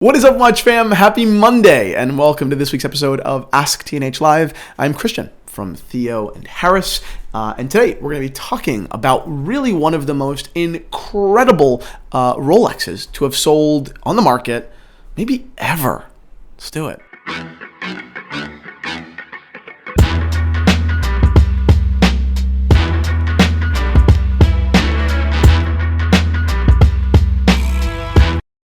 What is up, Watch fam? Happy Monday, and welcome to this week's episode of ASKTNH Live. I'm Christian from Theo and Harris, and today we're going to be talking about really one of the most incredible Rolexes to have sold on the market, maybe ever. Let's do it.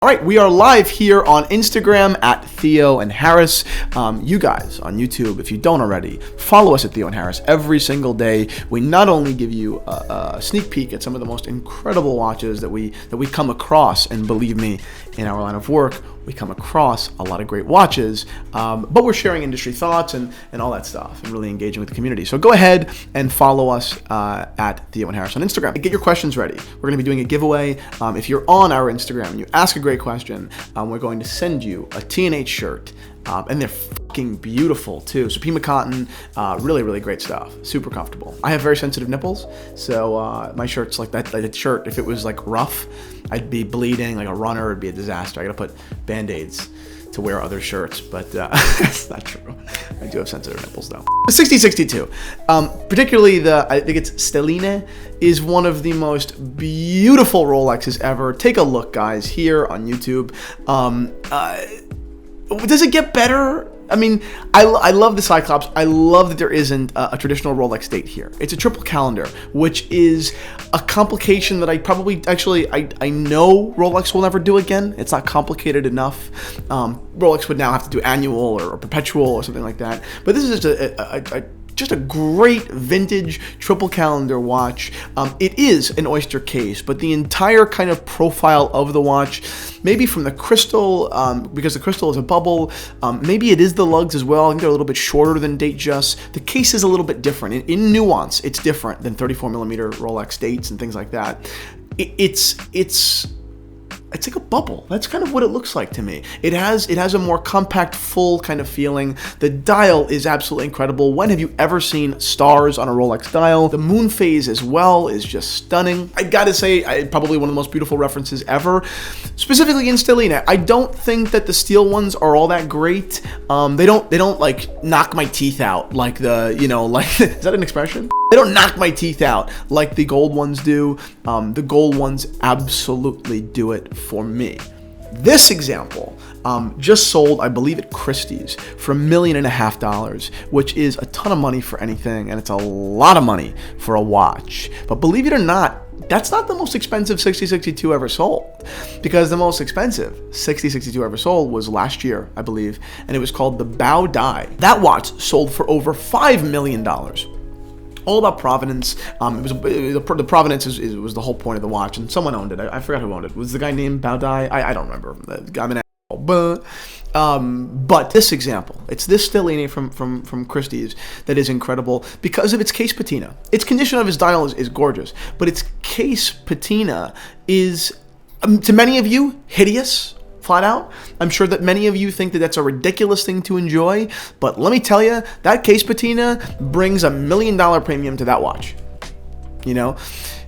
All right, we are live here on Instagram at Theo and Harris. You guys on YouTube, if you don't already, follow us at Theo and Harris every single day. We not only give you a sneak peek at some of the most incredible watches that we come across, and believe me, in our line of work, we come across a lot of great watches, but we're sharing industry thoughts and all that stuff and really engaging with the community. So go ahead and follow us at Theo and Harris on Instagram. Get your questions ready. We're going to be doing a giveaway. If you're on our Instagram and you ask a great question, we're going to send you a TNH shirt. And they're fucking beautiful too. Supima cotton, really, really great stuff. Super comfortable. I have very sensitive nipples, so my shirt's like that. Like that shirt, if it was like rough, I'd be bleeding like a runner. It'd be a disaster. I gotta put Band-Aids to wear other shirts, but that's not true. I do have sensitive nipples though. The 6062, particularly I think it's Stelline, is one of the most beautiful Rolexes ever. Take a look, guys, here on YouTube. Does it get better? I mean, I love the Cyclops. I love that there isn't a traditional Rolex date here. It's a triple calendar, which is a complication that I know Rolex will never do again. It's not complicated enough. Rolex would now have to do annual or perpetual or something like that. But this is just a great vintage triple calendar watch. It is an Oyster Case, but the entire kind of profile of the watch, maybe from the crystal, because the crystal is a bubble, maybe it is the lugs as well. I think they're a little bit shorter than Datejust. The case is a little bit different. In nuance, it's different than 34mm Rolex dates and things like that. It's like a bubble. That's kind of what it looks like to me. It has a more compact, full kind of feeling. The dial is absolutely incredible. When have you ever seen stars on a Rolex dial? The moon phase as well is just stunning. I gotta say, probably one of the most beautiful references ever, specifically in Stelline. I don't think that the steel ones are all that great. They don't like knock my teeth out like like is that an expression? They don't knock my teeth out like the gold ones do. The gold ones absolutely do it for me. This example just sold, I believe, at Christie's for $1.5 million, which is a ton of money for anything, and it's a lot of money for a watch. But believe it or not, that's not the most expensive 6062 ever sold, because the most expensive 6062 ever sold was last year, I believe, and it was called the Bao Dai. That watch sold for over $5 million. All about provenance. The provenance was the whole point of the watch, and someone owned it. I forgot who owned it. Was the guy named Bao Dai? I don't remember. I'm an asshole. But this example, it's this Stelline from Christie's that is incredible because of its case patina. Its condition of its dial is gorgeous, but its case patina is, to many of you, hideous. Flat out. I'm sure that many of you think that that's a ridiculous thing to enjoy, but let me tell you, that case patina brings $1 million premium to that watch.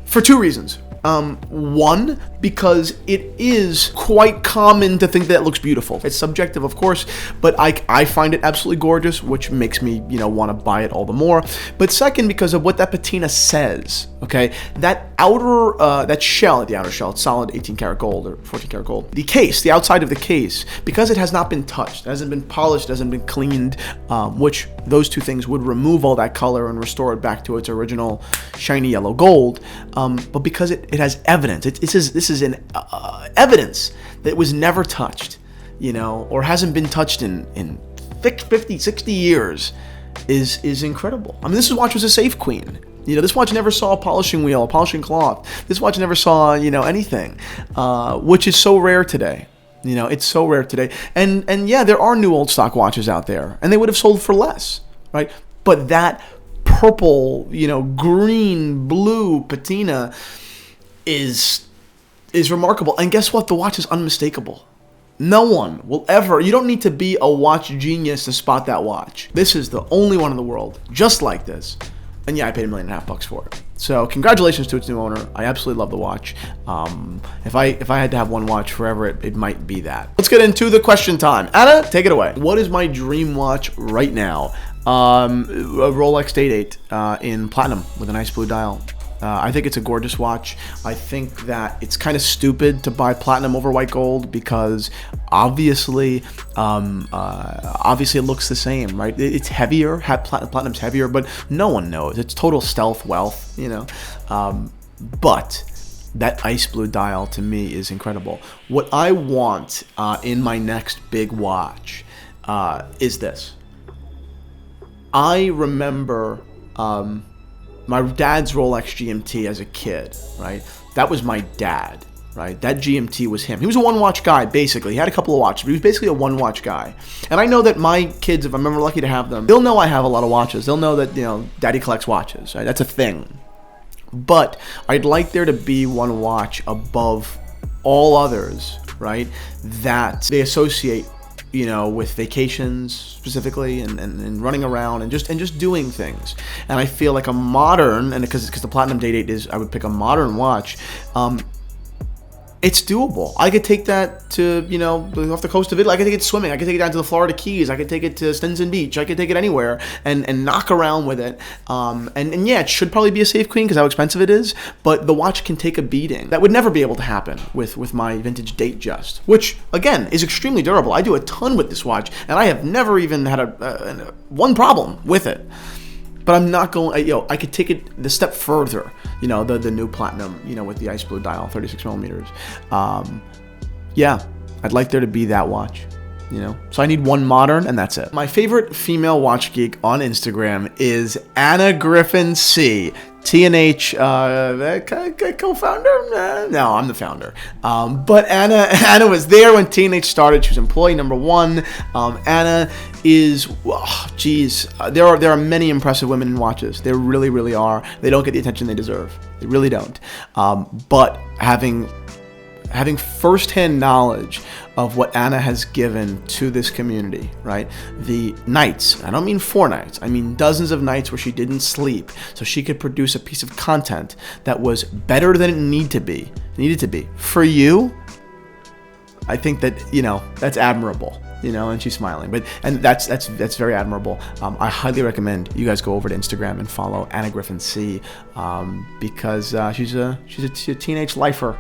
For two reasons. One, because it is quite common to think that it looks beautiful. It's subjective, of course, but I find it absolutely gorgeous, which makes me, want to buy it all the more. But second, because of what that patina says, okay? That outer, that shell, the outer shell, it's solid 18 karat gold or 14 karat gold. The case, the outside of the case, because it has not been touched, it hasn't been polished, it hasn't been cleaned, which those two things would remove all that color and restore it back to its original shiny yellow gold. But because it has evidence, this is an evidence that it was never touched, or hasn't been touched in 50, 60 years, is incredible. I mean, this watch was a safe queen. This watch never saw a polishing wheel, a polishing cloth. This watch never saw, anything, which is so rare today. It's so rare today. And yeah, there are new old stock watches out there, and they would have sold for less, right? But that purple, green, blue patina is remarkable. And guess what? The watch is unmistakable. No one will ever, you don't need to be a watch genius to spot that watch. This is the only one in the world, just like this, And yeah, I paid $1.5 million for it. So congratulations to its new owner. I absolutely love the watch. If I had to have one watch forever, it might be that. Let's get into the question time. Anna, take it away. What is my dream watch right now? A Rolex Date in platinum with a nice blue dial. I think it's a gorgeous watch. I think that it's kind of stupid to buy platinum over white gold because obviously it looks the same, right? It's heavier. Platinum's heavier, but no one knows. It's total stealth wealth, you know. But that ice blue dial to me is incredible. What I want in my next big watch is this. I remember my dad's Rolex GMT as a kid, right? That was my dad, right? That GMT was him. He was a one-watch guy, basically. He had a couple of watches, but he was basically a one-watch guy. And I know that my kids, if I'm ever lucky to have them, they'll know I have a lot of watches. They'll know that, you know, Daddy collects watches, right? That's a thing. But I'd like there to be one watch above all others, right, that they associate, you know, with vacations specifically and running around and just doing things. And I feel like a modern, and because the Platinum Date is, I would pick a modern watch. It's doable. I could take that to, you know, off the coast of Italy. I could take it swimming. I could take it down to the Florida Keys. I could take it to Stinson Beach. I could take it anywhere and knock around with it. And yeah, it should probably be a safe queen because how expensive it is. But the watch can take a beating. That would never be able to happen with my vintage Datejust, which again is extremely durable. I do a ton with this watch, and I have never even had one problem with it. But I'm not going, you know, I could take it the step further, you know, the new platinum, you know, with the ice blue dial, 36 millimeters. Yeah, I'd like there to be that watch, you know. So I need one modern, and that's it. My favorite female watch geek on Instagram is Anna Griffin C. TNH co-founder? No, I'm the founder. But Anna was there when TNH started. She was employee number one. Anna is, there are many impressive women in watches. There really, really are. They don't get the attention they deserve. They really don't. But having firsthand knowledge of what Anna has given to this community, right? The nights, I don't mean 4 nights, I mean dozens of nights where she didn't sleep so she could produce a piece of content that was better than it needed to be. For you, I think that, you know, that's admirable. You know, and she's smiling, and that's very admirable. I highly recommend you guys go over to Instagram and follow Anna Griffin C, because she's a teenage lifer,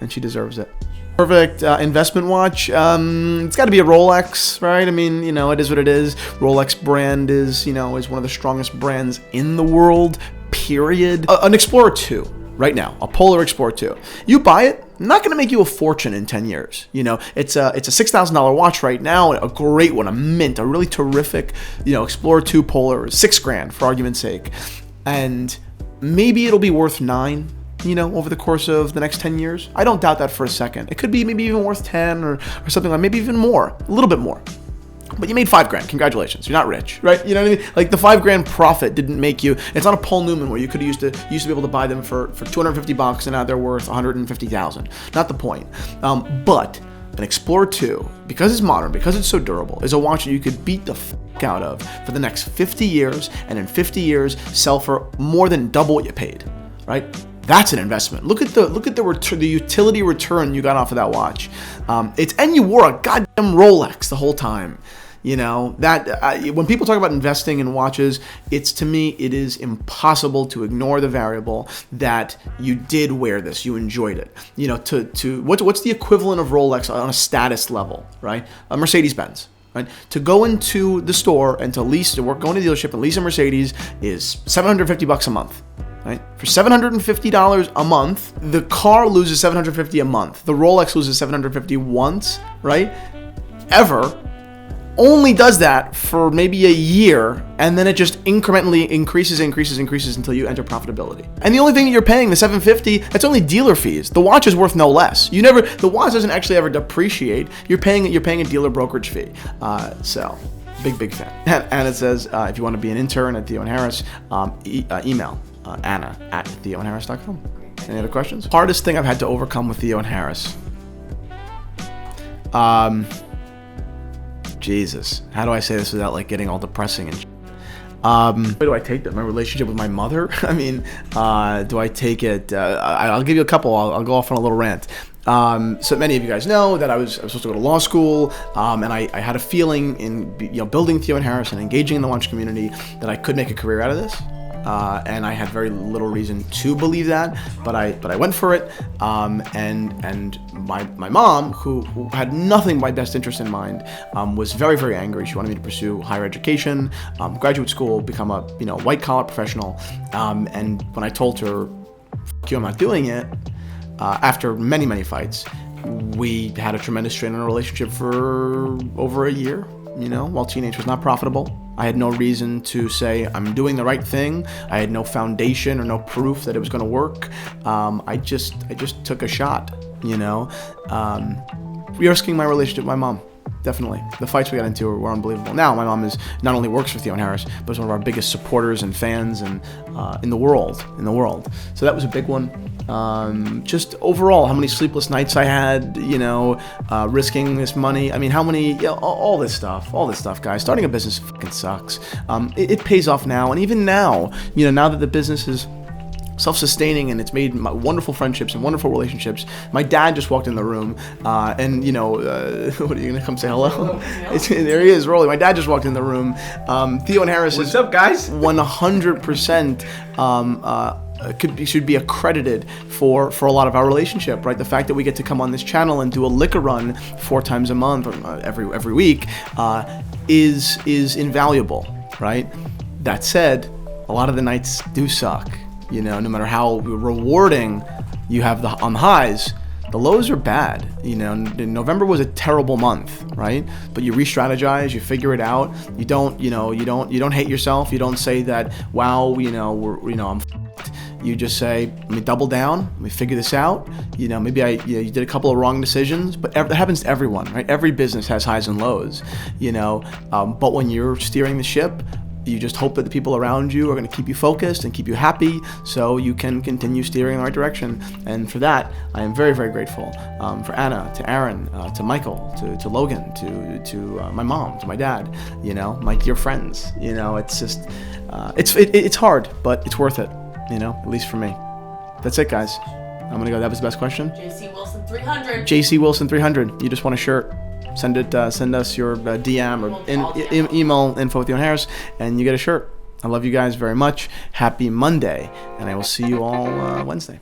and she deserves it. Perfect investment watch. It's got to be a Rolex, right? I mean, you know, it is what it is. Rolex brand is one of the strongest brands in the world. Period. An Explorer 2 right now, a Polar Explorer 2. You buy it. Not going to make you a fortune in 10 years. You know, it's a $6,000 watch right now, a great one, a mint, a really terrific, you know, Explorer 2 Polar, $6,000 for argument's sake. And maybe it'll be worth $9,000, you know, over the course of the next 10 years. I don't doubt that for a second. It could be maybe even worth 10 or something like, maybe even more, a little bit more. But you made $5,000. Congratulations. You're not rich, right? You know what I mean? Like the $5,000 profit didn't make you. It's not a Paul Newman where you could used to be able to buy them for $250 and now they're worth $150,000. Not the point. But an Explorer 2, because it's modern, because it's so durable, is a watch that you could beat the fuck out of for the next 50 years, and in 50 years sell for more than double what you paid, right? That's an investment. Look at the utility return you got off of that watch. And you wore a goddamn Rolex the whole time. You know, that when people talk about investing in watches, to me, it is impossible to ignore the variable that you did wear this, you enjoyed it. You know, what's the equivalent of Rolex on a status level, right? A Mercedes-Benz. Right? To go into the store and to go into the dealership and lease a Mercedes is $750 a month. Right? For $750 a month, the car loses $750 a month. The Rolex loses $750 once, right? Ever. Only does that for maybe a year, and then it just incrementally increases until you enter profitability. And the only thing that you're paying, the $750, that's only dealer fees. The watch is worth no less. The watch doesn't actually ever depreciate. You're paying a dealer brokerage fee. So big fan. And it says, if you want to be an intern at Theo and Harris, email Anna@TheoandHarris.com. Any other questions? Hardest thing I've had to overcome with Theo and Harris. Jesus, how do I say this without like getting all depressing and Where do I take that? My relationship with my mother? I mean, do I take it? I'll give you a couple. I'll go off on a little rant. So many of you guys know that I was supposed to go to law school, and I had a feeling in building Theo and Harris and engaging in the lunch community that I could make a career out of this. And I had very little reason to believe that, but I went for it. And my mom, who had nothing but my best interest in mind, was very, very angry. She wanted me to pursue higher education, graduate school, become a white collar professional. And when I told her, "F you, I'm not doing it," after many, many fights, we had a tremendous strain on our relationship for over a year. While T&H was not profitable. I had no reason to say I'm doing the right thing. I had no foundation or no proof that it was going to work. I just took a shot, risking my relationship with my mom. Definitely. The fights we got into were unbelievable. Now, my mom not only works for Theo and Harris, but is one of our biggest supporters and fans and in the world. So that was a big one. Just overall, how many sleepless nights I had, risking this money. I mean, how many, all this stuff, guys. Starting a business fucking sucks. It pays off now. And even now, now that the business is self-sustaining and it's made wonderful friendships and wonderful relationships. My dad just walked in the room, and what are you gonna come say hello? There he is, rolling. My dad just walked in the room. Theo and Harris What's up, guys? 100% should be accredited for a lot of our relationship, right? The fact that we get to come on this channel and do a liquor run 4 times a month or every week is invaluable, right? That said, a lot of the nights do suck. No matter how rewarding you have on the highs, the lows are bad. November was a terrible month, right? But you re-strategize, you figure it out. You don't hate yourself. You don't say that, wow, I'm f***ed. You just say, let me double down. Let me figure this out. Maybe you did a couple of wrong decisions, but that happens to everyone, right? Every business has highs and lows, but when you're steering the ship, you just hope that the people around you are going to keep you focused and keep you happy so you can continue steering in the right direction. And for that, I am very, very grateful for Anna, to Aaron, to Michael, to Logan, to my mom, to my dad, my dear friends. It's just, it's hard, but it's worth it, at least for me. That's it, guys. I'm going to go. That was the best question? JC Wilson 300. JC Wilson 300. You just want a shirt? Send us your DM or email info with Theo and Harris, and you get a shirt. I love you guys very much. Happy Monday, and I will see you all Wednesday.